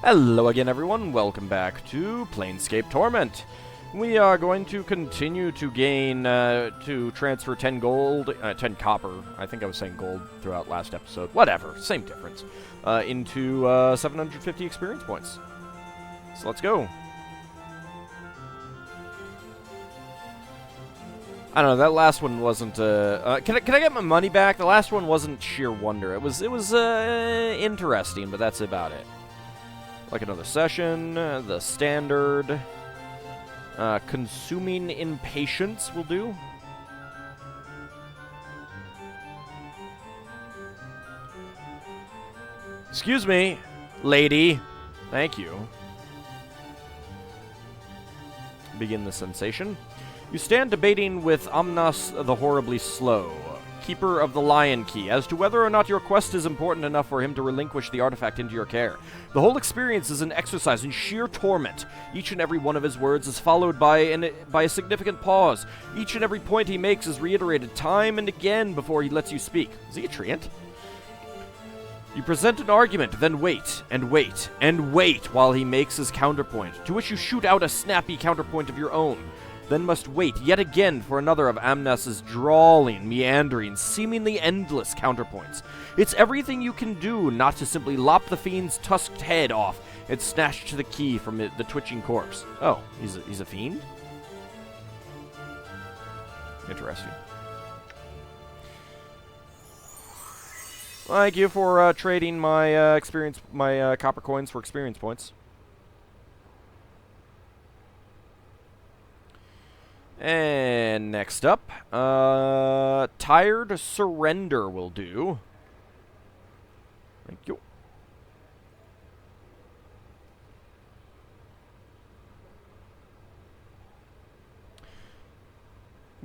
Hello again, everyone. Welcome back to Planescape Torment. We are going to continue to gain, to transfer 10 gold, 10 copper, I think I was saying gold throughout last episode, whatever, same difference, into 750 experience points. So let's go. I don't know, that last one wasn't, can I get my money back? The last one wasn't sheer wonder. It was interesting, but that's about it. Like another session, the standard, consuming impatience will do. Excuse me, lady. Thank you. Begin the sensation. You stand debating with Omnas the Horribly Slow, Keeper of the Lion Key, as to whether or not your quest is important enough for him to relinquish the artifact into your care. The whole experience is an exercise in sheer torment. Each and every one of his words is followed by a significant pause. Each and every point he makes is reiterated time and again before he lets you speak. Is he a treant? You present an argument, then wait, and wait, and wait while he makes his counterpoint, to which you shoot out a snappy counterpoint of your own. Then must wait yet again for another of Amnas's drawling, meandering, seemingly endless counterpoints. It's everything you can do not to simply lop the fiend's tusked head off and snatch the key from the twitching corpse. Oh, he's a fiend? Interesting. Thank you for trading my copper coins for experience points. And next up, Tired Surrender will do. Thank you.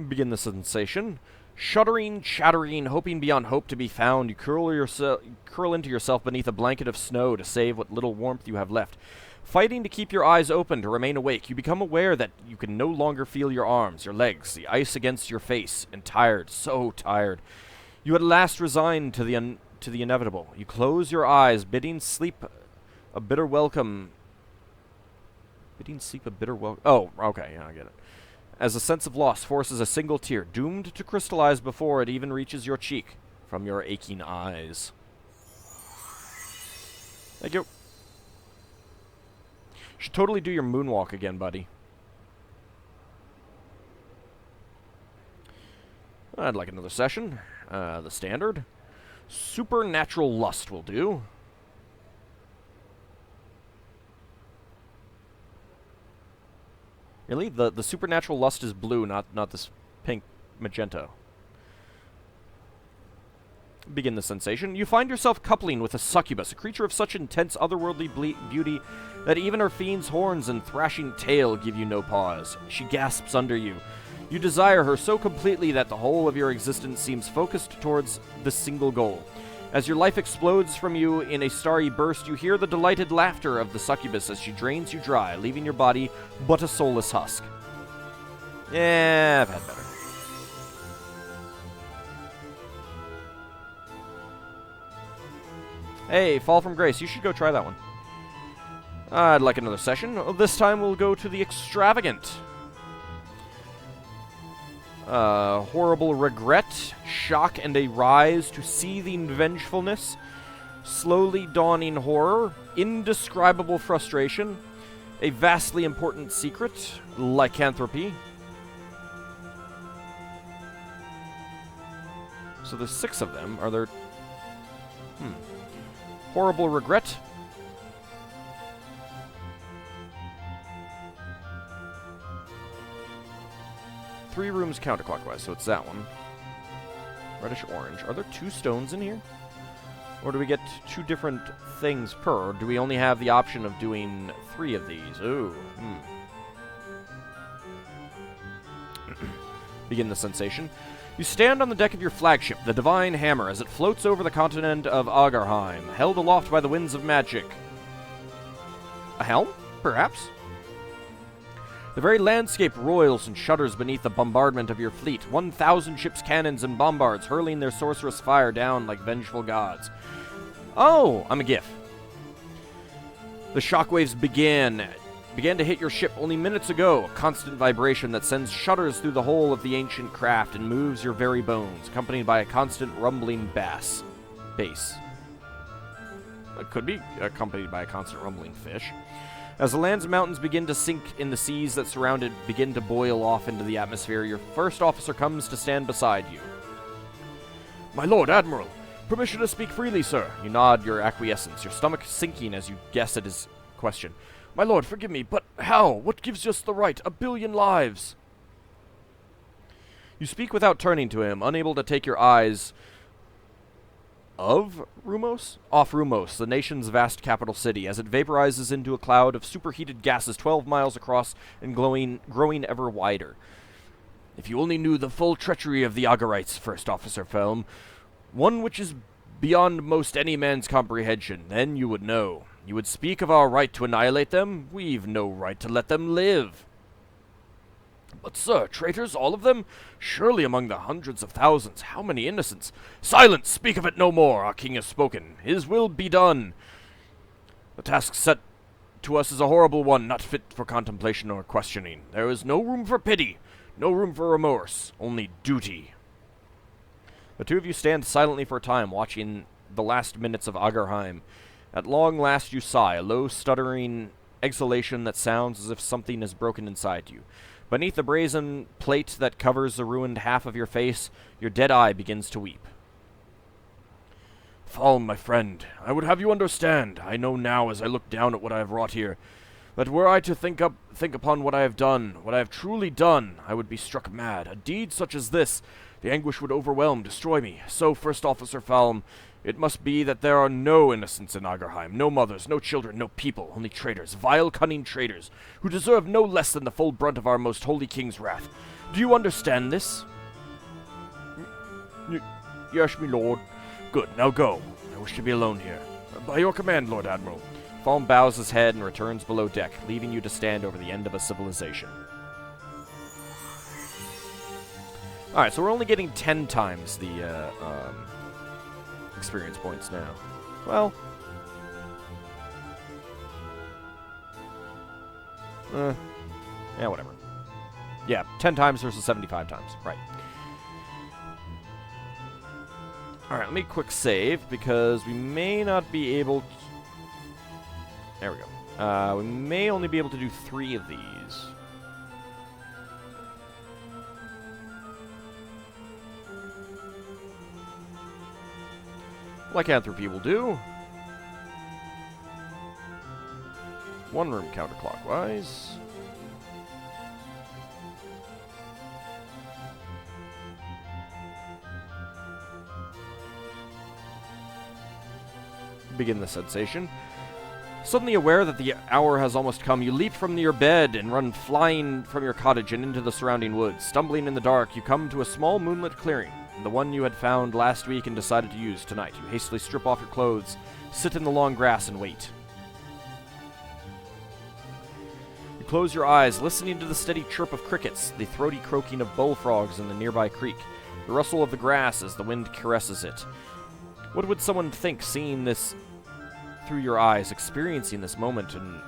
Begin the sensation. Shuddering, chattering, hoping beyond hope to be found, you curl into yourself beneath a blanket of snow to save what little warmth you have left. Fighting to keep your eyes open, to remain awake, you become aware that you can no longer feel your arms, your legs, the ice against your face, and tired, so tired. You at last resign to the inevitable. You close your eyes, bidding sleep a bitter welcome. Oh, okay, yeah, I get it. As a sense of loss forces a single tear, doomed to crystallize before it even reaches your cheek from your aching eyes. Thank you. Should totally do your moonwalk again, buddy. I'd like another session. The standard. Supernatural Lust will do. Really? The Supernatural Lust is blue, not this pink magenta. Begin the sensation. You find yourself coupling with a succubus, a creature of such intense otherworldly beauty that even her fiend's horns and thrashing tail give you no pause. She gasps under you. You desire her so completely that the whole of your existence seems focused towards the single goal. As your life explodes from you in a starry burst, you hear the delighted laughter of the succubus as she drains you dry, leaving your body but a soulless husk. Yeah, I've had better. Hey, Fall from Grace, you should go try that one. I'd like another session. This time we'll go to the Extravagant. Horrible regret, shock and a rise to seething vengefulness, slowly dawning horror, indescribable frustration, a vastly important secret, lycanthropy. So there's 6 of them. Are there... Horrible regret. Three rooms counterclockwise, so it's that one. Reddish orange. Are there 2 stones in here? Or do we get 2 different things per? Or do we only have the option of doing 3 of these? Ooh. Begin the sensation. You stand on the deck of your flagship, the Divine Hammer, as it floats over the continent of Agarheim, held aloft by the winds of magic. A helm? Perhaps? The very landscape roils and shudders beneath the bombardment of your fleet, 1,000 ships' cannons and bombards hurling their sorcerous fire down like vengeful gods. Oh, I'm a GIF. The shockwaves began to hit your ship only minutes ago, a constant vibration that sends shudders through the whole of the ancient craft and moves your very bones, accompanied by a constant rumbling bass. It could be accompanied by a constant rumbling fish. As the lands and mountains begin to sink in the seas that surround it begin to boil off into the atmosphere, your first officer comes to stand beside you. My Lord Admiral, permission to speak freely, sir. You nod your acquiescence, your stomach sinking as you guess at his question. My lord, forgive me, but how? What gives us the right? 1 billion lives. You speak without turning to him, unable to take your eyes off Rumos, the nation's vast capital city, as it vaporizes into a cloud of superheated gases 12 miles across and growing ever wider. If you only knew the full treachery of the Agarites, First Officer Felm, one which is beyond most any man's comprehension, then you would know. You would speak of our right to annihilate them? We've no right to let them live. But, sir, traitors, all of them? Surely among the hundreds of thousands, how many innocents? Silence! Speak of it no more! Our king has spoken. His will be done. The task set to us is a horrible one, not fit for contemplation or questioning. There is no room for pity, no room for remorse, only duty. The two of you stand silently for a time, watching the last minutes of Agarheim. At long last you sigh, a low, stuttering exhalation that sounds as if something is broken inside you. Beneath the brazen plate that covers the ruined half of your face, your dead eye begins to weep. Falm, my friend, I would have you understand. I know now, as I look down at what I have wrought here, that were I to think upon what I have done, what I have truly done, I would be struck mad. A deed such as this, the anguish would overwhelm, destroy me. So, First Officer Falm, it must be that there are no innocents in Agarheim, no mothers, no children, no people, only traitors, vile, cunning traitors, who deserve no less than the full brunt of our most holy king's wrath. Do you understand this? Yes, my lord. Good, now go. I wish to be alone here. By your command, Lord Admiral. Falm bows his head and returns below deck, leaving you to stand over the end of a civilization. Alright, so we're only getting 10 times the, experience points now. Well, yeah, whatever. Yeah, 10 times versus 75 times. Right. Alright, let me quick save, because we may not be able to... There we go. We may only be able to do 3 of these. Lycanthropy will do. 1 room counterclockwise. Begin the sensation. Suddenly aware that the hour has almost come, you leap from your bed and run flying from your cottage and into the surrounding woods. Stumbling in the dark, you come to a small moonlit clearing, the one you had found last week and decided to use tonight. You hastily strip off your clothes, sit in the long grass, and wait. You close your eyes, listening to the steady chirp of crickets, the throaty croaking of bullfrogs in the nearby creek, the rustle of the grass as the wind caresses it. What would someone think seeing this through your eyes, experiencing this moment, and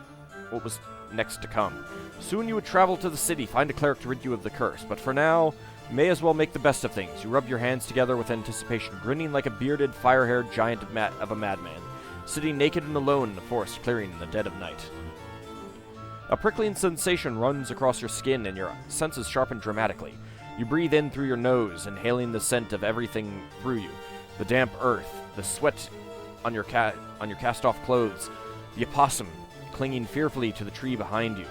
what was next to come? Soon you would travel to the city, find a cleric to rid you of the curse, but for now, you may as well make the best of things. You rub your hands together with anticipation, grinning like a bearded, fire-haired giant of a madman, sitting naked and alone in the forest clearing in the dead of night. A prickling sensation runs across your skin, and your senses sharpen dramatically. You breathe in through your nose, inhaling the scent of everything through you. The damp earth, the sweat on your cast-off clothes, the opossum clinging fearfully to the tree behind you.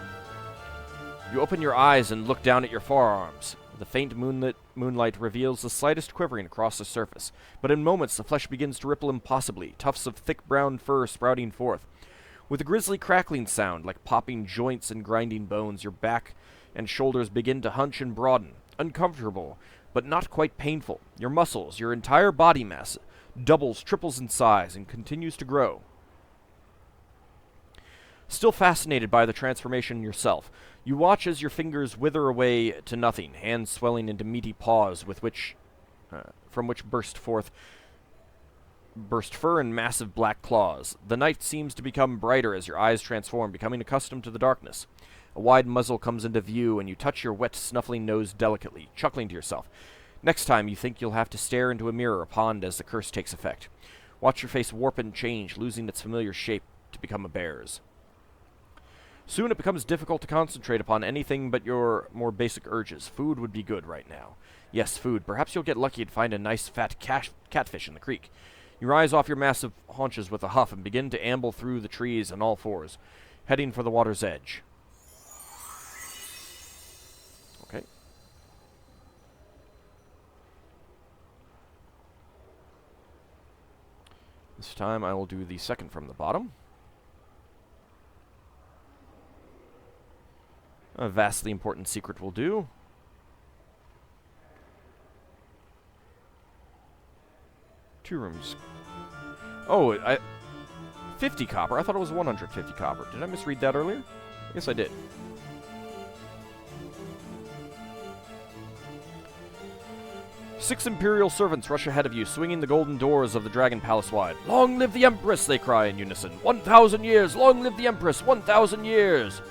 You open your eyes and look down at your forearms. The faint moonlight reveals the slightest quivering across the surface, but in moments the flesh begins to ripple impossibly, tufts of thick brown fur sprouting forth. With a grisly crackling sound, like popping joints and grinding bones, your back and shoulders begin to hunch and broaden, uncomfortable, but not quite painful. Your muscles, your entire body mass, doubles, triples in size, and continues to grow. Still fascinated by the transformation yourself, you watch as your fingers wither away to nothing, hands swelling into meaty paws with which, from which burst forth burst fur and massive black claws. The night seems to become brighter as your eyes transform, becoming accustomed to the darkness. A wide muzzle comes into view, and you touch your wet, snuffling nose delicately, chuckling to yourself. Next time, you think you'll have to stare into a mirror upon as the curse takes effect. Watch your face warp and change, losing its familiar shape to become a bear's. Soon it becomes difficult to concentrate upon anything but your more basic urges. Food would be good right now. Yes, food. Perhaps you'll get lucky and find a nice fat catfish in the creek. You rise off your massive haunches with a huff and begin to amble through the trees on all fours, heading for the water's edge. Okay. This time I will do the second from the bottom. A vastly important secret will do. Two rooms. Oh, 50 copper. I thought it was 150 copper. Did I misread that earlier? I guess I did. Six Imperial servants rush ahead of you, swinging the golden doors of the Dragon Palace wide. Long live the Empress, they cry in unison. 1,000 years! Long live the Empress! 1,000 years!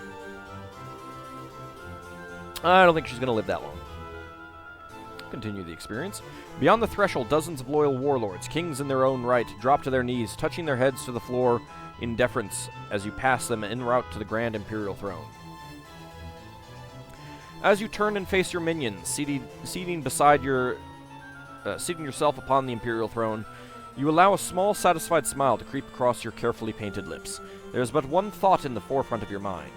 I don't think she's going to live that long. Continue the experience. Beyond the threshold, dozens of loyal warlords, kings in their own right, drop to their knees, touching their heads to the floor in deference as you pass them en route to the Grand Imperial Throne. As you turn and face your minions, seating yourself upon the Imperial Throne, you allow a small, satisfied smile to creep across your carefully painted lips. There is but one thought in the forefront of your mind.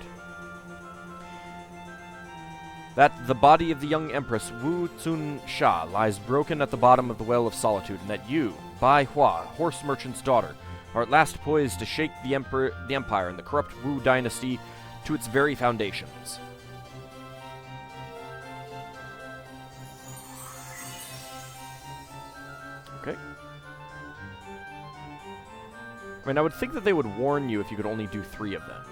That the body of the young Empress Wu Tsun-Sha lies broken at the bottom of the Well of Solitude, and that you, Bai Hua, horse merchant's daughter, are at last poised to shake the Empire and the corrupt Wu dynasty to its very foundations. Okay. I mean, I would think that they would warn you if you could only do 3 of them.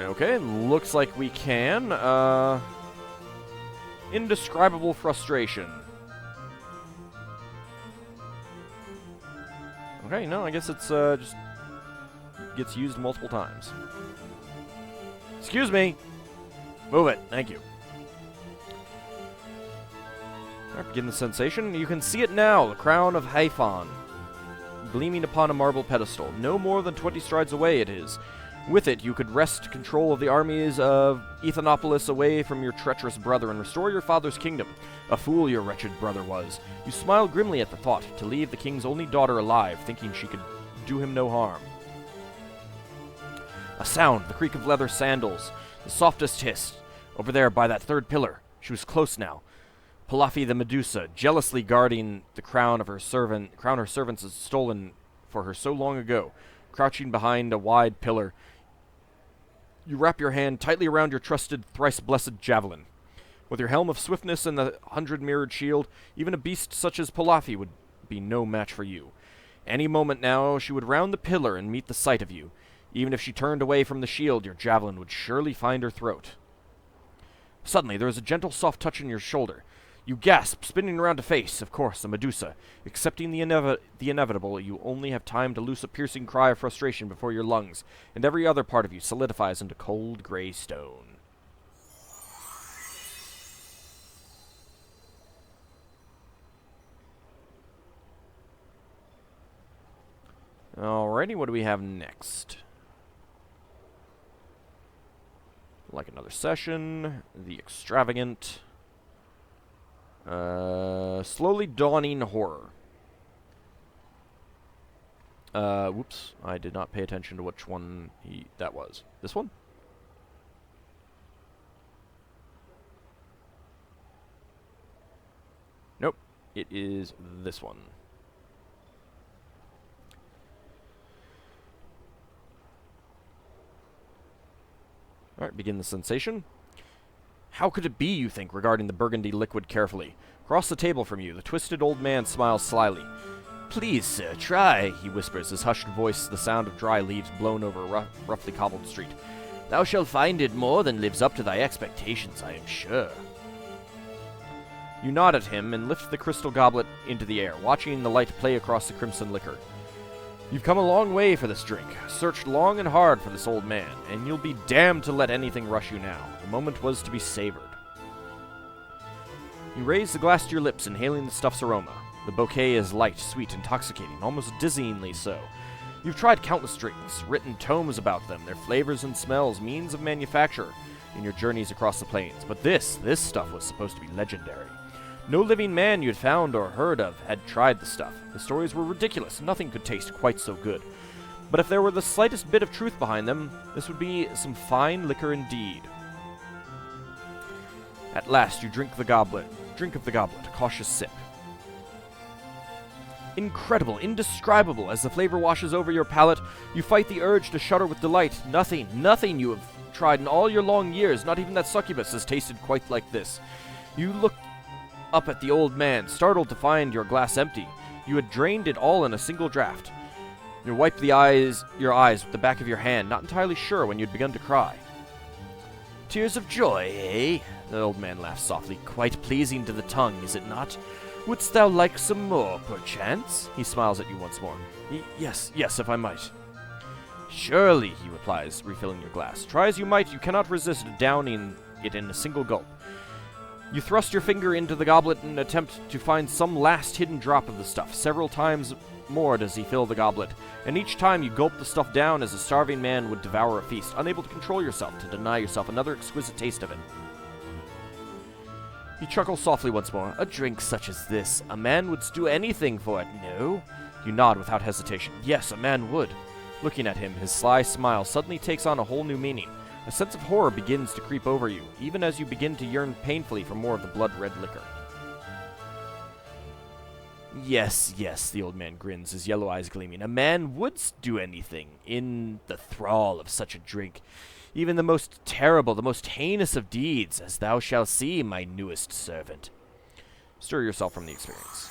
Okay, looks like we can. Indescribable frustration. Okay, no, I guess it's just gets used multiple times. Excuse me! Move it, thank you. Alright, begin the sensation. You can see it now, the crown of Haifon, gleaming upon a marble pedestal. No more than 20 strides away it is. With it, you could wrest control of the armies of Ethanopolis away from your treacherous brother and restore your father's kingdom. A fool your wretched brother was. You smiled grimly at the thought, to leave the king's only daughter alive, thinking she could do him no harm. A sound, the creak of leather sandals, the softest hiss. Over there, by that third pillar. She was close now. Palafi the Medusa, jealously guarding the crown her servants had stolen for her so long ago, crouching behind a wide pillar. You wrap your hand tightly around your trusted, thrice-blessed javelin. With your helm of swiftness and the 100-mirrored shield, even a beast such as Palafi would be no match for you. Any moment now, she would round the pillar and meet the sight of you. Even if she turned away from the shield, your javelin would surely find her throat. Suddenly, there is a gentle, soft touch on your shoulder. You gasp, spinning around to face, of course, the Medusa. Accepting the inevitable, you only have time to loose a piercing cry of frustration before your lungs, and every other part of you solidifies into cold gray stone. Alrighty, what do we have next? Like another session, the extravagant... slowly dawning horror. Whoops. I did not pay attention to which one that was. This one? Nope. It is this one. Alright, begin the sensation. How could it be, you think, regarding the burgundy liquid carefully? Across the table from you, the twisted old man smiles slyly. Please, sir, try, he whispers, his hushed voice the sound of dry leaves blown over a roughly cobbled street. Thou shalt find it more than lives up to thy expectations, I am sure. You nod at him and lift the crystal goblet into the air, watching the light play across the crimson liquor. You've come a long way for this drink, searched long and hard for this old man, and you'll be damned to let anything rush you now. The moment was to be savored. You raise the glass to your lips, inhaling the stuff's aroma. The bouquet is light, sweet, intoxicating, almost dizzyingly so. You've tried countless drinks, written tomes about them, their flavors and smells, means of manufacture, in your journeys across the plains. But this stuff was supposed to be legendary. No living man you had found or heard of had tried the stuff. The stories were ridiculous. Nothing could taste quite so good. But if there were the slightest bit of truth behind them, this would be some fine liquor indeed. At last, you drink of the goblet, a cautious sip. Incredible, indescribable, as the flavor washes over your palate, you fight the urge to shudder with delight. Nothing you have tried in all your long years, not even that succubus, has tasted quite like this. You look up at the old man, startled to find your glass empty. You had drained it all in a single draught. You wiped your eyes with the back of your hand, not entirely sure when you'd begun to cry. Tears of joy, eh? The old man laughed softly. Quite pleasing to the tongue, is it not? Wouldst thou like some more, perchance? He smiles at you once more. Yes, if I might. Surely, he replies, refilling your glass. Try as you might, you cannot resist downing it in a single gulp. You thrust your finger into the goblet and attempt to find some last hidden drop of the stuff. Several times more does he fill the goblet, and each time you gulp the stuff down as a starving man would devour a feast, unable to control yourself, to deny yourself another exquisite taste of it. He chuckles softly once more. A drink such as this, a man would do anything for it, no? You nod without hesitation. Yes, a man would. Looking at him, his sly smile suddenly takes on a whole new meaning. A sense of horror begins to creep over you, even as you begin to yearn painfully for more of the blood-red liquor. Yes, the old man grins, his yellow eyes gleaming. A man would do anything in the thrall of such a drink. Even the most terrible, the most heinous of deeds, as thou shalt see, my newest servant. Stir yourself from the experience.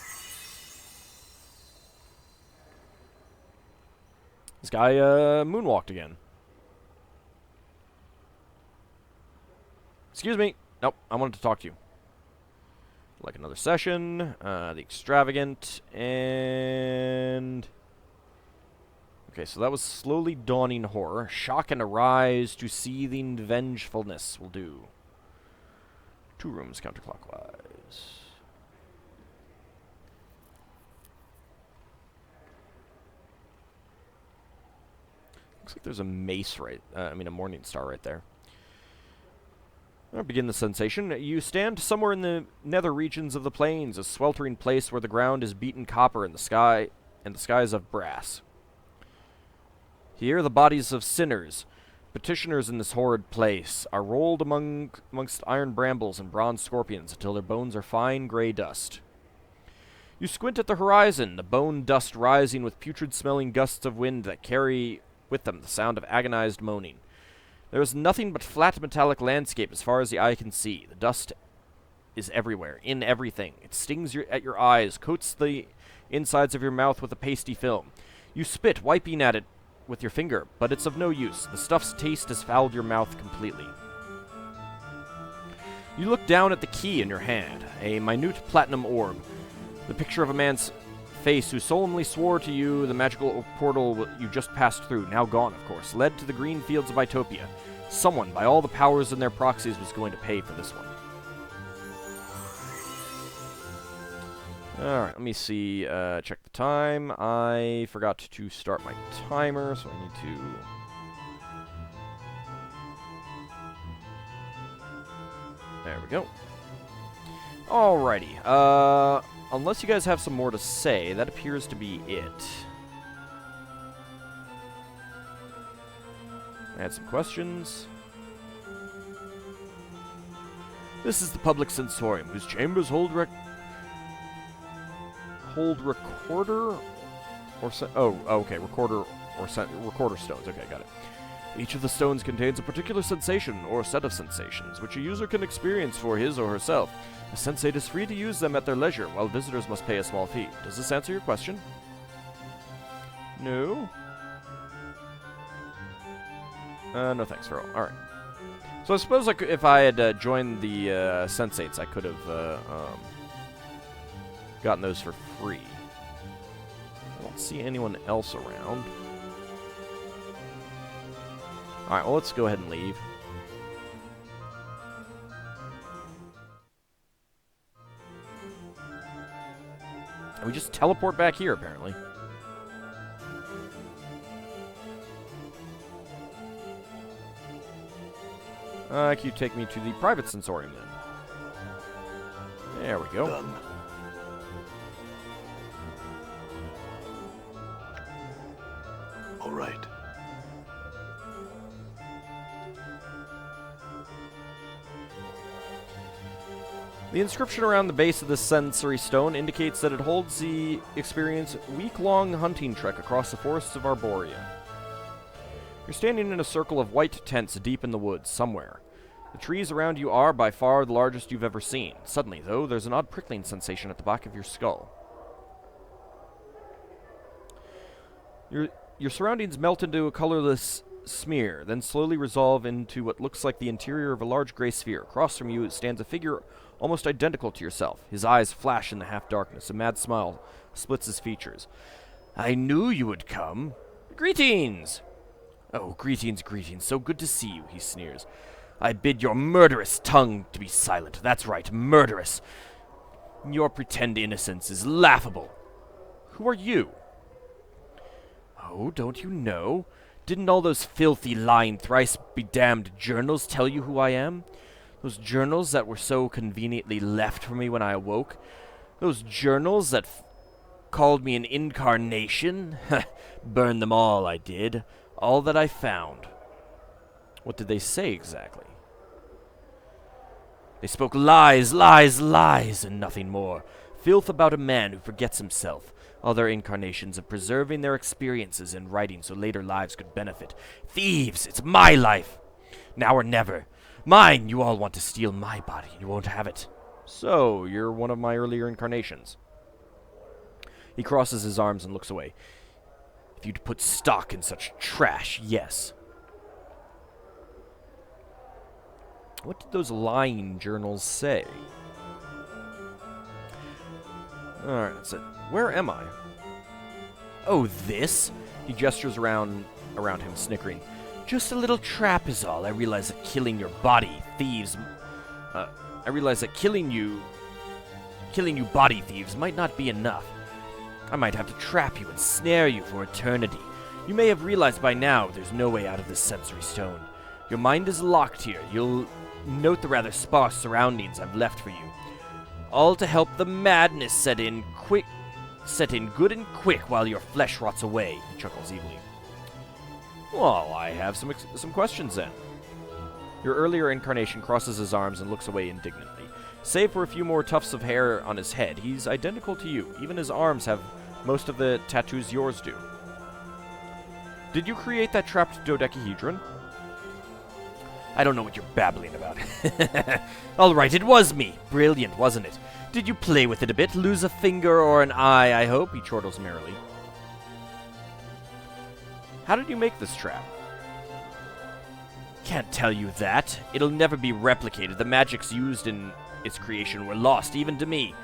This guy, moonwalked again. Excuse me. Nope, I wanted to talk to you. Like another session, the extravagant, and... Okay, so that was slowly dawning horror. Shock and arise to seething vengefulness will do. 2 rooms counterclockwise. Looks like there's a mace a morning star right there. I'll begin the sensation. You stand somewhere in the nether regions of the plains, a sweltering place where the ground is beaten copper and the sky is of brass. Here the bodies of sinners, petitioners in this horrid place, are rolled amongst iron brambles and bronze scorpions until their bones are fine gray dust. You squint at the horizon, the bone dust rising with putrid-smelling gusts of wind that carry with them the sound of agonized moaning. There is nothing but flat metallic landscape as far as the eye can see. The dust is everywhere, in everything. It stings at your eyes, coats the insides of your mouth with a pasty film. You spit, wiping at it with your finger, but it's of no use. The stuff's taste has fouled your mouth completely. You look down at the key in your hand, a minute platinum orb, the picture of a man's face who solemnly swore to you the magical portal you just passed through, now gone, of course, led to the green fields of Itopia. Someone, by all the powers in their proxies, was going to pay for this one. Alright, let me see, check the time. I forgot to start my timer, so I need to... There we go. Alrighty, unless you guys have some more to say, that appears to be it. I had some questions. This is the public sensorium, whose chambers hold recorder or recorder stones. Okay, got it. Each of the stones contains a particular sensation or set of sensations, which a user can experience for his or herself. A sensate is free to use them at their leisure, while visitors must pay a small fee. Does this answer your question? No? No thanks, Feral. Alright. So I suppose if I had joined the Sensates, I could have gotten those for free. I don't see anyone else around. Alright, well, let's go ahead and leave. And we just teleport back here, apparently. Can you take me to the private sensorium, then? There we go. Done. All right. The inscription around the base of this sensory stone indicates that it holds the experience week-long hunting trek across the forests of Arborea. You're standing in a circle of white tents deep in the woods, somewhere. The trees around you are, by far, the largest you've ever seen. Suddenly, though, there's an odd prickling sensation at the back of your skull. Your surroundings melt into a colorless smear, then slowly resolve into what looks like the interior of a large gray sphere. Across from you stands a figure almost identical to yourself. His eyes flash in the half-darkness. A mad smile splits his features. I knew you would come. Greetings! Oh, greetings, greetings. So good to see you, he sneers. I bid your murderous tongue to be silent. That's right, murderous. Your pretend innocence is laughable. Who are you? Oh, don't you know? Didn't all those filthy, lying, thrice-bedamned journals tell you who I am? Those journals that were so conveniently left for me when I awoke? Those journals that called me an incarnation? Burn them all, I did. All that I found. What did they say exactly? They spoke lies, lies, lies, and nothing more. Filth about a man who forgets himself. Other incarnations of preserving their experiences in writing so later lives could benefit. Thieves! It's my life! Now or never. Mine! You all want to steal my body, and you won't have it. So, you're one of my earlier incarnations. He crosses his arms and looks away. If you'd put stock in such trash, yes. What did those lying journals say? Alright, that's it. Where am I? Oh, this? He gestures around him, snickering. Just a little trap is all. I realize that killing your body, thieves... I realize that killing you body thieves might not be enough. I might have to trap you and snare you for eternity. You may have realized by now there's no way out of this sensory stone. Your mind is locked here. You'll note the rather sparse surroundings I've left for you. All to help the madness set in good and quick while your flesh rots away, he chuckles evilly. Well, I have some questions then. Your earlier incarnation crosses his arms and looks away indignantly. Save for a few more tufts of hair on his head, he's identical to you. Even his arms have most of the tattoos yours do. Did you create that trapped dodecahedron? I don't know what you're babbling about. All right, it was me. Brilliant, wasn't it? Did you play with it a bit? Lose a finger or an eye, I hope? He chortles merrily. How did you make this trap? Can't tell you that. It'll never be replicated. The magics used in its creation were lost, even to me.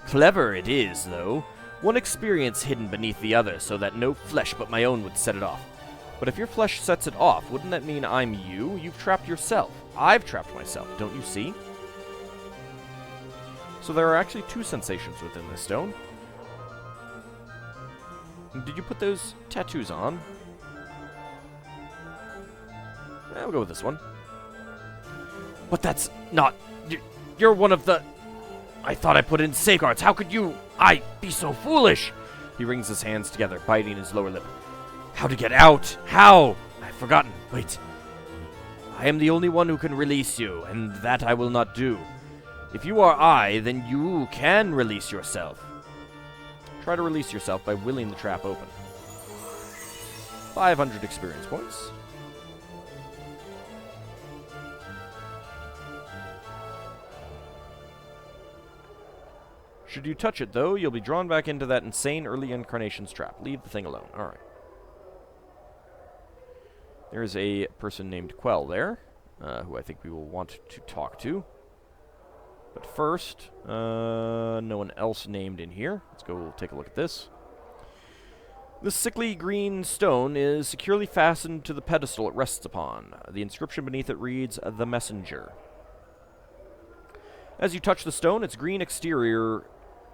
Clever it is, though. One experience hidden beneath the other, so that no flesh but my own would set it off. But if your flesh sets it off, wouldn't that mean I'm you? You've trapped yourself. I've trapped myself, don't you see? So there are actually two sensations within this stone. Did you put those tattoos on? We'll go with this one. But that's not... You're one of the... I thought I put in safeguards. How could you... I be so foolish? He wrings his hands together, biting his lower lip. How to get out? How? I've forgotten. Wait. I am the only one who can release you, and that I will not do. If you are I, then you can release yourself. Try to release yourself by willing the trap open. 500 experience points. Should you touch it, though, you'll be drawn back into that insane early incarnations trap. Leave the thing alone. Alright. There's a person named Quell there, who I think we will want to talk to. But first, no one else named in here. Let's go take a look at this. This sickly green stone is securely fastened to the pedestal it rests upon. The inscription beneath it reads, "The Messenger." As you touch the stone, its green exterior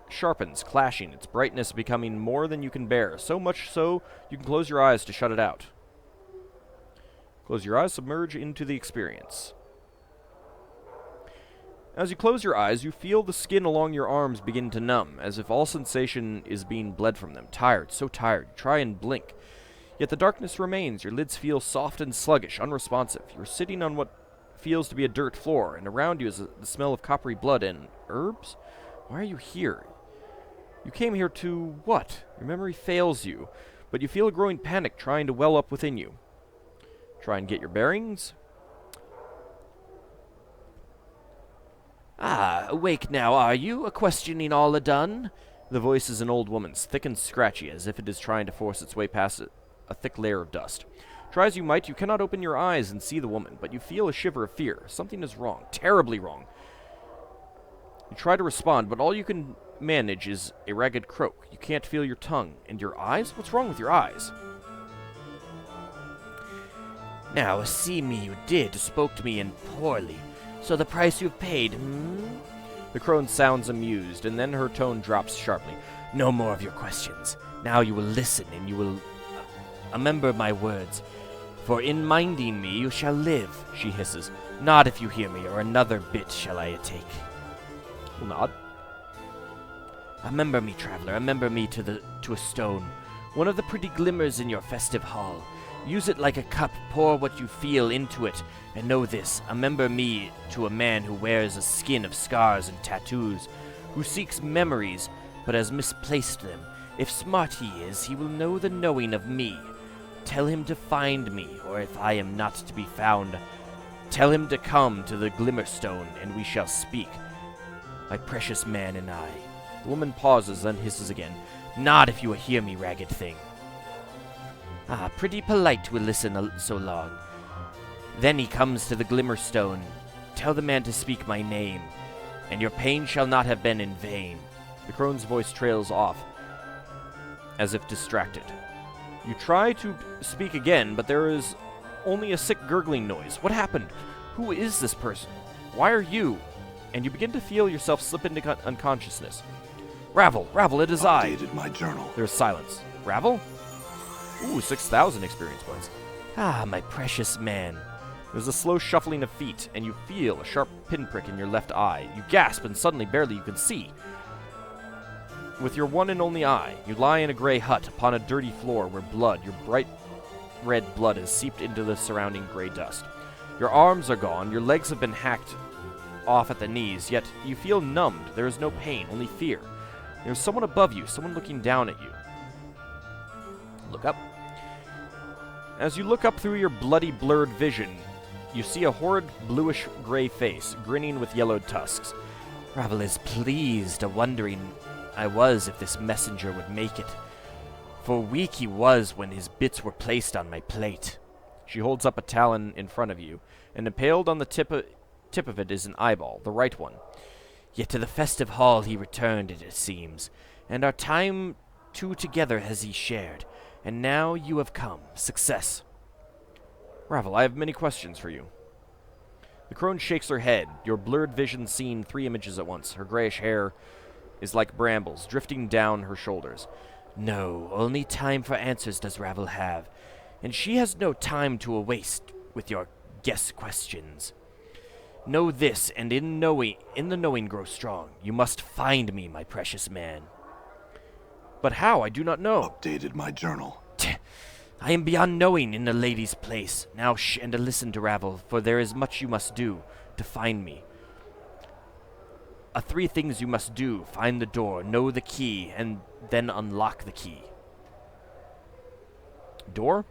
sharpens, clashing, its brightness becoming more than you can bear, so much so you can close your eyes to shut it out. Close your eyes, submerge into the experience. As you close your eyes, you feel the skin along your arms begin to numb, as if all sensation is being bled from them. Tired, so tired, you try and blink. Yet the darkness remains, your lids feel soft and sluggish, unresponsive. You're sitting on what feels to be a dirt floor, and around you is the smell of coppery blood and herbs? Why are you here? You came here to what? Your memory fails you, but you feel a growing panic trying to well up within you. Try and get your bearings. Ah, awake now, are you? A questioning all a-done? The voice is an old woman's, thick and scratchy, as if it is trying to force its way past a thick layer of dust. Try as you might, you cannot open your eyes and see the woman, but you feel a shiver of fear. Something is wrong, terribly wrong. You try to respond, but all you can manage is a ragged croak. You can't feel your tongue. And your eyes? What's wrong with your eyes? Now, see me you did, spoke to me and poorly. So the price you've paid, The crone sounds amused, and then her tone drops sharply. No more of your questions. Now you will listen, and you will remember my words. For in minding me you shall live, she hisses. Not if you hear me, or another bit shall I take. Will nod. Remember me, traveler, remember me to a stone. One of the pretty glimmers in your festive hall. Use it like a cup, pour what you feel into it, and know this, remember me to a man who wears a skin of scars and tattoos, who seeks memories, but has misplaced them. If smart he is, he will know the knowing of me. Tell him to find me, or if I am not to be found, tell him to come to the Glimmerstone, and we shall speak. My precious man and I. The woman pauses, then hisses again. Not if you will hear me, ragged thing. Ah, pretty polite to listen so long. Then he comes to the Glimmerstone. Tell the man to speak my name, and your pain shall not have been in vain. The crone's voice trails off, as if distracted. You try to speak again, but there is only a sick gurgling noise. What happened? Who is this person? Why are you? And you begin to feel yourself slip into unconsciousness. Ravel, it is I. Updated my journal. There's silence. Ravel? Ooh, 6,000 experience points. Ah, my precious man. There's a slow shuffling of feet, and you feel a sharp pinprick in your left eye. You gasp, and suddenly, barely you can see. With your one and only eye, you lie in a gray hut upon a dirty floor where blood, your bright red blood, has seeped into the surrounding gray dust. Your arms are gone, your legs have been hacked off at the knees, yet you feel numbed. There is no pain, only fear. There's someone above you, someone looking down at you. Look up. As you look up through your bloody, blurred vision, you see a horrid, bluish-gray face, grinning with yellowed tusks. Ravel is pleased, a-wondering I was if this messenger would make it. For weak he was when his bits were placed on my plate. She holds up a talon in front of you, and impaled on the tip of it is an eyeball, the right one. Yet to the festive hall he returned, it seems, and our time too together has he shared. And now you have come. Success. Ravel, I have many questions for you. The crone shakes her head, your blurred vision seeing 3 images at once. Her grayish hair is like brambles, drifting down her shoulders. No, only time for answers does Ravel have, and she has no time to waste with your guess questions. Know this, and in the knowing grow strong. You must find me, my precious man. But how? I do not know. Updated my journal. I am beyond knowing in a lady's place. Now shh, and listen to Ravel, for there is much you must do to find me. 3 things you must do. Find the door, know the key, and then unlock the key. Door?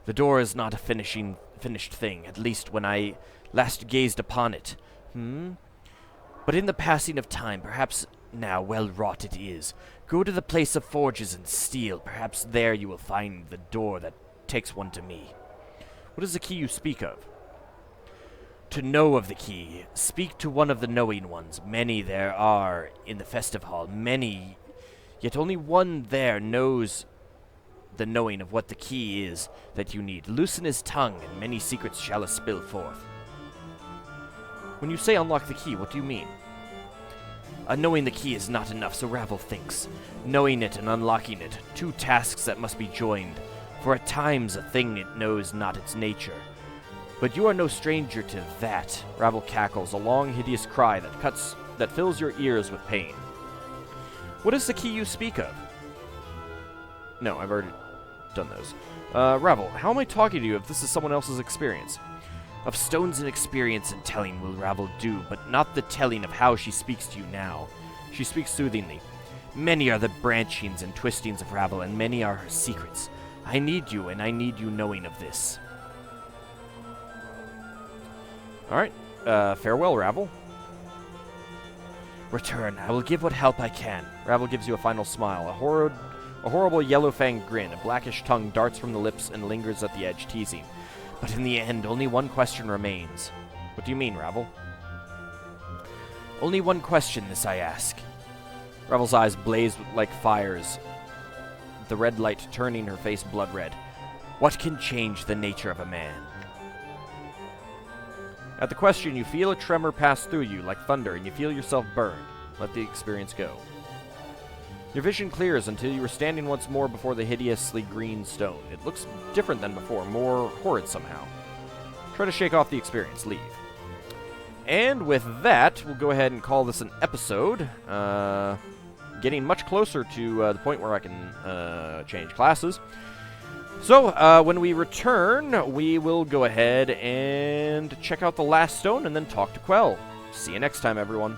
The door is not a finished thing, at least when I last gazed upon it. But in the passing of time, perhaps now well wrought it is. Go to the place of forges and steel. Perhaps there you will find the door that takes one to me. What is the key you speak of? To know of the key, speak to one of the knowing ones. Many there are in the festive hall, many, yet only one there knows the knowing of what the key is that you need. Loosen his tongue, and many secrets shall spill forth. When you say unlock the key, what do you mean? Knowing the key is not enough, so Ravel thinks. Knowing it and unlocking it, two tasks that must be joined. For at times a thing it knows not its nature. But you are no stranger to that. Ravel cackles, a long, hideous cry that fills your ears with pain. What is the key you speak of? No, I've already done those. Ravel, how am I talking to you if this is someone else's experience? Of stones and experience and telling will Ravel do, but not the telling of how she speaks to you now. She speaks soothingly. Many are the branchings and twistings of Ravel, and many are her secrets. I need you, and I need you knowing of this. Alright, farewell, Ravel. Return. I will give what help I can. Ravel gives you a final smile. A horrible yellow-fanged grin. A blackish tongue darts from the lips and lingers at the edge, teasing. But in the end, only one question remains. What do you mean, Ravel? Only one question, this I ask. Ravel's eyes blaze like fires, the red light turning her face blood red. What can change the nature of a man? At the question, you feel a tremor pass through you like thunder, and you feel yourself burn. Let the experience go. Your vision clears until you are standing once more before the hideously green stone. It looks different than before, more horrid somehow. Try to shake off the experience. Leave. And with that, we'll go ahead and call this an episode. Getting much closer to the point where I can change classes. So, when we return, we will go ahead and check out the last stone and then talk to Quell. See you next time, everyone.